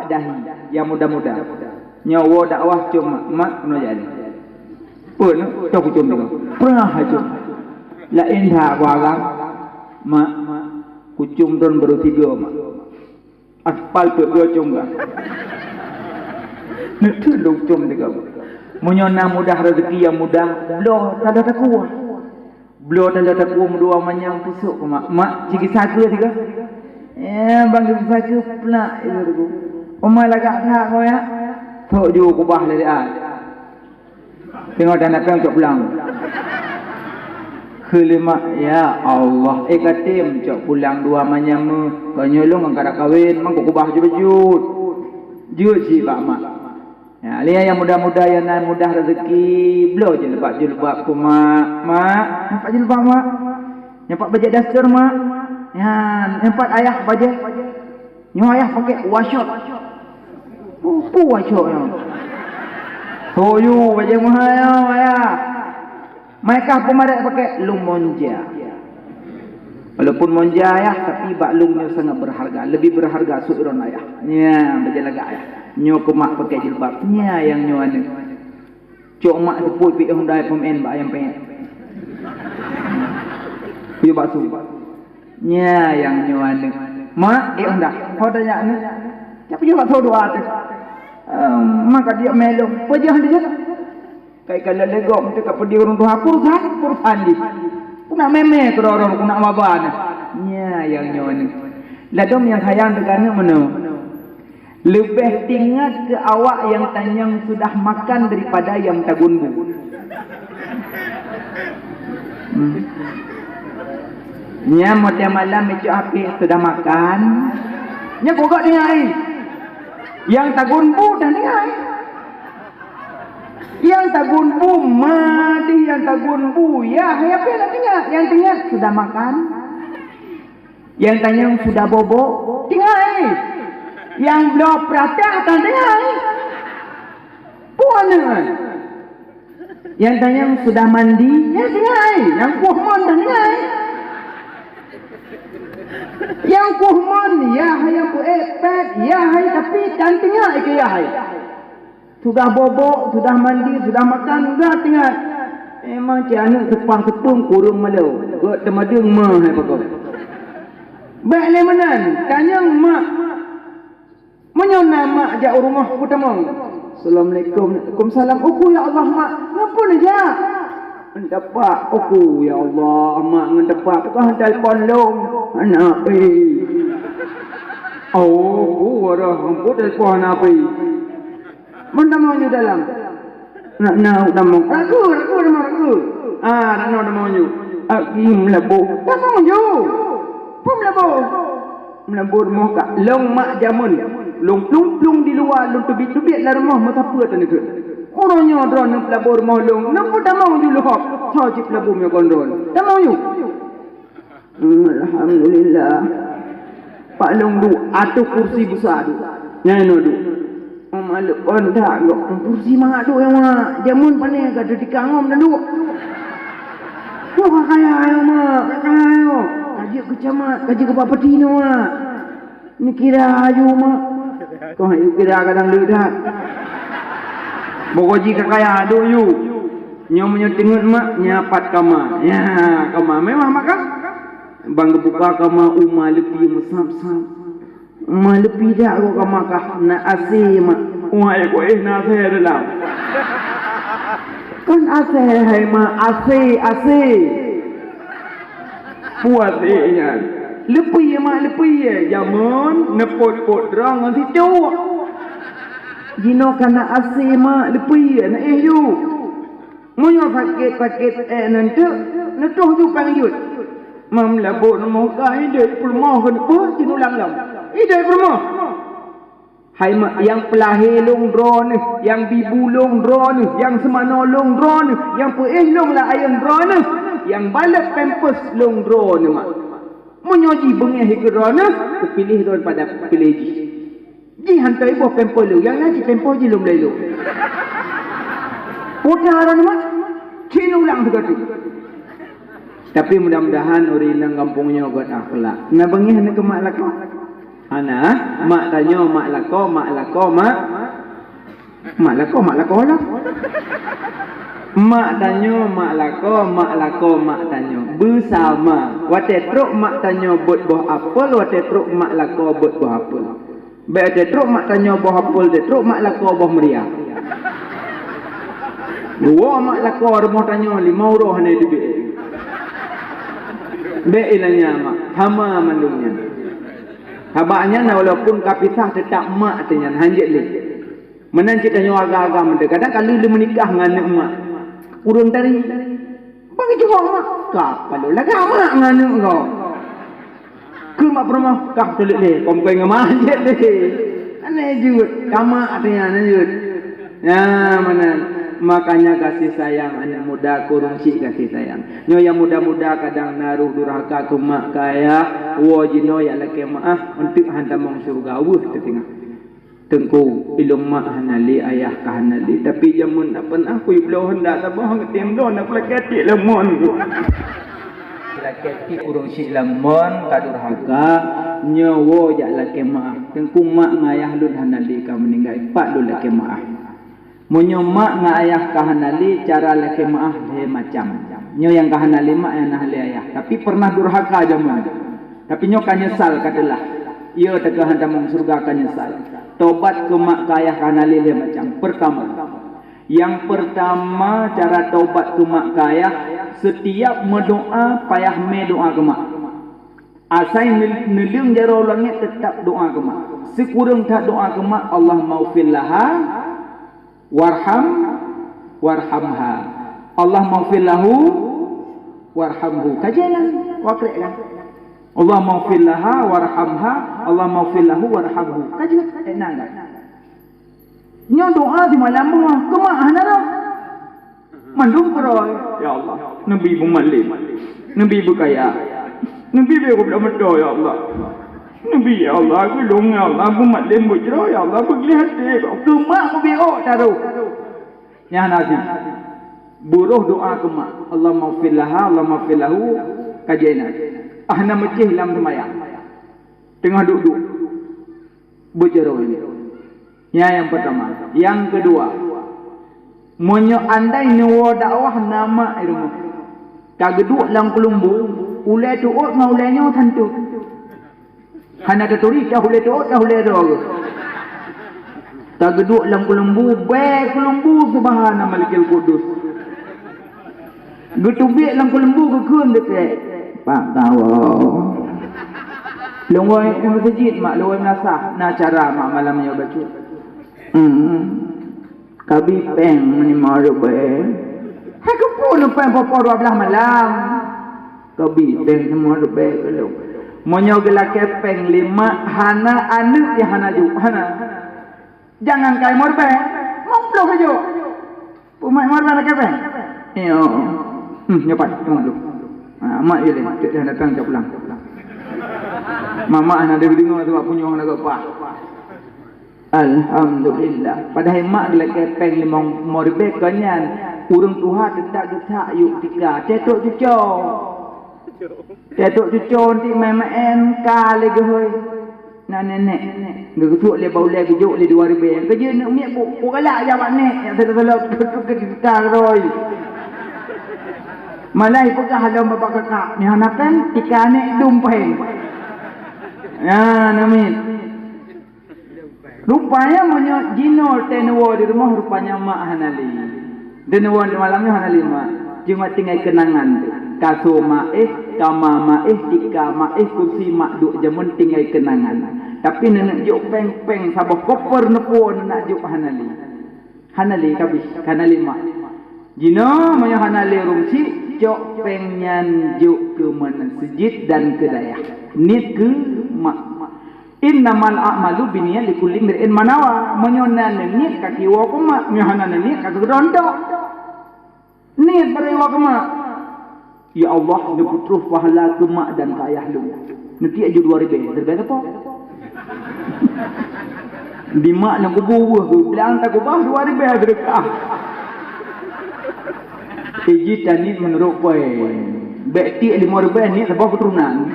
mak dahi yang muda-muda. Nyawa dakwah cuma mak kena jadi. Pun cok cum tu. Pernah hajum. La indah warang mak kucum don baru tiga mak. Aspal tu dua cum gak. Nanti lu cum juga. Menyona mudah rezeki yang mudah. Belum tak ada takwa. Belum tak ada takwa mendua manyang pusuk mak. Mak cigi saku juga. Bang cigi saku pelak itu. Omai lagak tak kau ya. Tok ju kubah dari ah. Tengok dah nak pergi pulang. Kelima ya Allah katim cok pulang dua manyam kau nyolong angkat kahwin mang kau kubah jujut si pak mak ya lihat yang muda-muda yang nan mudah rezeki belo je lepak ku mak nampak je lepak mak nampak baju dasar mak ya nampak ayah baju nyo ayah pakai washot washot yo toyu baju mahal ayah. Mereka pemadai pakai lung monja. Walaupun monja ayah, tapi bak lungnya sangat berharga. Lebih berharga suiron ayah. Ya, berjalaga ayah. Nyo kemak pakai jilbab. Ya, yang nyo ada. Cok mak sepul pi hundai pemain bak ayam pengen. Puyo bakso. Ya, yang nyo ada. Mak, hendak. Kau tanya ni. Siapa puyo bakso dua tu? Mak dia melong. Pajah dia. Kayak kalau legok tu kat pedi orang tua kursan di. Ku nak meme ke orang ku nak maban. Nya yang nyo ni. Ladom yang hayang tegane mana? Lebih tinggal ke awak yang tanyang sudah makan daripada yang tagunbu. Nya motia malam itu api sudah makan. Nya kok dengan air. Yang tagunbu dah dengan air. Yang tagun bu mati, yang tagun bu ya, apa yang tinggal? Yang tinggal sudah makan. Yang tanya sudah bobo, tinggal. Yang belum pratah, tinggal. Puan dengan. Yang tanya sudah mandi, ya tinggal. Yang kuhmon tinggal. Yang kuhmon ya, yang puepet ya, tapi tinggal ke ya. Sudah bobok, sudah mandi, sudah makan, sudah tinggal. Memang cik anak sepang sepung kurung malu. Buat temadung mah hai pakau. Baik le menan, tanya mak. Menyona mak jak rumah ku temong. Assalamualaikum. Waalaikumsalam. Oku ya Allah mak. Ngapun aja? Mendapat oku ya Allah mak mendapat kau telefon long. Anak Oh, warah, ampun telefon apa? Mendamanya dalam. Nak damong. Ragu. Nak damongnya. Im labu. Damongnya. Pum labu. Melabur moh kak. Long mak jamun. Long plung di luar. Long tubit lah rumah. Mata apa tu ni ke? Orangnya drone nak pelabur moh long. Nampu damong dulu hok. Tahu cip pelabur punya kondron. Damongnya. Alhamdulillah. Pak long du. Atu kursi besar du. Nyano du. Malu pun tak kok kursi mak duk yang mak jamun panik ada di kangom dan duk. Kau kaya ayo mak, kaya. Kaji ke camat, kaji ke Pak Petino mak. Ni kira ayu mak. Kau ayu kira kadang lihat. Bokoji ke kaya duk yu. Nyo menyetingut mak nyapat kama. Ya, kama memang makan. Bang buka kama umah lebih mesam-sam. Malepi dah aku kamakah nak asih mak. Wah, aku nak asih dalam. Kan asih hai mak asih. Puas nya. Lepi mak lepi jamun nepot-pot drang ngan situ. Jino kana asih mak lepi nak you. Munyo sakit nanti netuh ju pangjut. Mam labuk mau kai dia pulmoh kan pun jinulang lam. Ide rumah. Hai mak yang pelahir long drone, yang bibu long drone, yang semano long drone, yang puih long lah ayam drone, yang balap pampers long drone mak. Menyoji bengih ke drone, ku pilih drone pada pilih ji. Ji hantar ibu pampers lu, yang ngaji pampers ji long lalu. Putaran mak, cinulang tu. Tapi mudah-mudahan orang yang kampungnya buat akhlak. Nak bengih nak kemak lakak. Mak tanya mak lako mak lah. Mak tanya mak lako mak tanya bersama. Wate truk mak tanya buat buah apel, wate truk mak lako buat buah apel. Wate truk mak tanya buah apel, wate truk mak lako buah meriah. Dua mak lako rumah tanya 5 roh ni duit. Be ilanya mak, hama mandungnya. Habaknya walaupun kapisah tetap mak tanya hanjit li. Menan cik tanya agak-agak menda. Kadang kalau dia menikah dengan mak. Urang tadi. Bagi juga mak. Kapal lu lagi mak dengan kau. Ke mak permah. Kah tulis ni. Kau bukan dengan mak hanjit li. Aneh juga. Kamak tanya hanjit. Ya mana. Makanya kasih sayang anak muda kurung si kasih sayang. Nyo yang muda-muda kadang naruh durhaka ke mak kaya. Wajino yang laki maaf untuk hantar mong surga. Tengah. Tengku ilung mak hanali ayah kah hanali. Tapi jamun tak pernah aku iblau hendak tabah ngetim don aku laki atik lemon tu. Laki atik kurung si lemon kadurhaka. Nyo jak laki maaf. Tengku mak ngayah lun hanali kah meninggal. Pak lun laki maaf. Munyo mak nga ayah kahanali cara laki maaf dia macam. Nyo yang kahanali mak yang nahali ayah. Tapi pernah durhaka jaman. Tapi nyo kan nyesal katalah. Ia teka hantam surga kan nyesal. Tobat ke mak ka ayah kahanali dia macam. Yang pertama cara tobat ke mak ka ayah. Setiap mendoa payah me doa ke mak. Asai nelung jara ulangnya tetap doa ke mak. Sekurang tak doa ke mak Allah maufil laha warhamha. Allah maghfir lahu warhamhu. Kajian wakrek kan. Allah maghfir laha warhamha, Allah maghfir lahu warhamhu. Kajian enak kan. Nyo doa di malam kemah dah. Mandum peroy. Ya Allah, Nabi Muhammad. Nabi berkaya. Nabi berkaya betul ya Allah. Nabi ya Allah, aku longa Allah, aku mak lembut jero ya Allah, aku geli hati. Aku mak aku biok taruh. Ya Nabi. Buruh doa ke mak. Allah maghfir laha, Allah maghfir lahu. Kajian. Ahna mecih dalam semayang. Tengah duduk. Berjero ini. Ya yang pertama. Yang kedua. Monyo andai nuwa dakwah nama irmu. Kageduk lang kelumbu, ulai tuot ngau ulainya tentu. Hana keturi dah ulai tuot dah ulai dah. Kageduk lang kelumbu, baik kelumbu subhana malikil kudus. Getubik lang kelumbu kekun dekat. Pak tahu. Lungoi masjid mak lungoi nasah na cara mak malamnya baca. Kabi peng ni maru be. Aku pun peng popor 12 malam. Kabi peng ni maru be kalau. Monyo gelak peng 5 hana anu ya hana ju hana. Jangan kai maru be. Ngomploh aja. Pumai maru nak peng. Yo. Nyopat tunggu. Mak ye le dah datang jap pulang. Mama anak dia dengar sebab punya orang nak apa. Alhamdulillah. Padahal mak gelak peng 5 morbe kanyan. Urang Tuhan detak-detak yuk tika. Cetok cuco. Cetok cuco nanti main kali ke hoi. Nak nenek. Gegetuk le bau le gejuk le 2000. Kerja nak miak puk galak jawab nek. Yang salah ke kita roi. Malai pegah halau bapak kakak. Ni hanapan tika nek dumpeng. Ya namit. Rupanya monyo jino tenwo di rumah rupanya mak hanali. Denwo di malamnya hanali mak. Cuma tinggal kenangan. Kaso mak kama mak tika mak kursi mak duk jamun tinggal kenangan. Tapi nenek juk peng sabah koper nepo nak juk hanali. Hanali kabis hanali mak. Jino monyo hanali rumsi jok pengnyan juk ke masjid dan ke dayah. Nit ke mak. Innamal a'malu binniyat likulli imrin manawa. Menyonan niat kaki wa kuma, nyohanan niat kaki rondo. Niat berewa kuma. Ya Allah, dia putruf pahala ke mak dan ke ayah lu. Nanti aja 2000. Terbaik apa? Di mak nak kubur, bilang tak kubur 2000 sedekah. Iji tani menurut poin. Bekti 5000 ni sebab keturunan.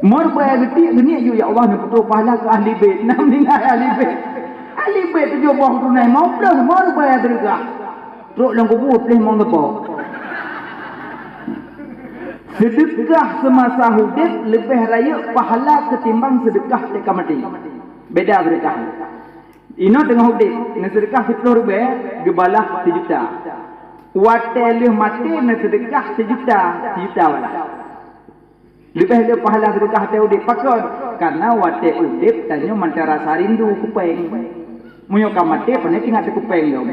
Mau bayar getik geni you ya Allah nak betul pahala ke ahli bait. Nak meninggal ahli bait. Ahli bait tu jauh bawah tunai mau plus mau bayar sedekah. Teruk dalam kubur boleh mau apa? Sedekah semasa hidup lebih raya pahala ketimbang sedekah ketika mati. Beda sedekah. Ino tengah hidup, nak sedekah 10 ribu, gebalah 1 juta. Watel mati nak sedekah 1 juta, 1 juta wala. Lebih dia pahala sedekah teh udip pakon karena wate udip tanya mantara sarindu kupeng. Munyo kamate pane tinggal kupeng dong.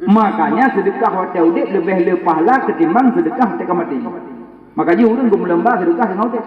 Makanya sedekah wate udip lebih le pahala ketimbang sedekah teh kamati. Maka je urang gum lembah sedekah ngau teh.